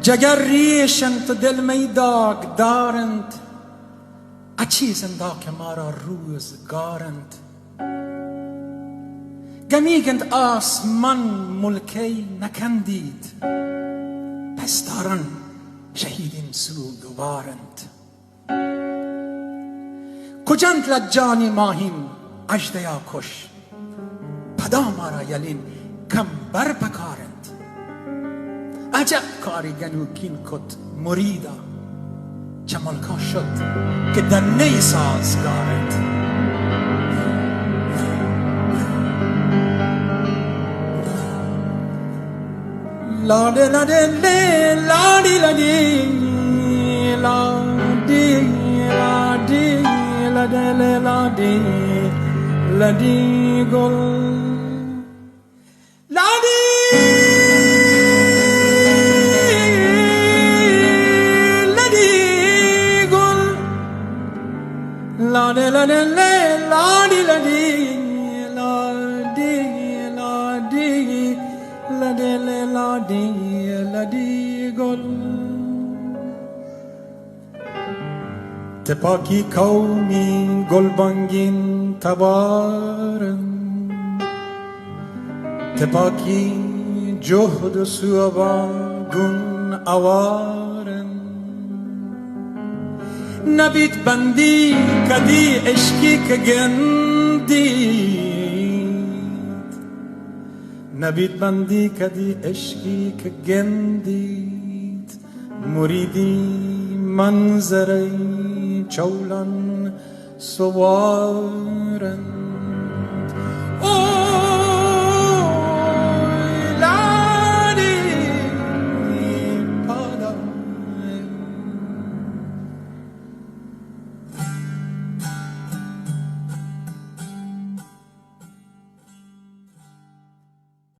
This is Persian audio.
جگر ریشند و دل می داغ دارند، اچیزند که ما را روزگارند. گمیگند آسمان ملکی نکندید، پس دارن شهیدین سوگوارند. کجند لجانی ماهین اژدیا کش، پدا ما را یلین کم بر پکارند. عجب کاری گنوکین کت مریدا، چه ملکا شد که دنه سازگارند. لاده لاده لادی لادی لادی لادی لاده لادی لادی گل لادی لادی گل لاده لاده لادی لادی لادی گل. تپاکی قومی گلبانگین تبارن، تپاکی جهد و سوابا گون اوارن. نبید بندی کدی عشقی که گندی، نبید بندی کدی عشقی که گندید. مریدی منظره چولان سوارن.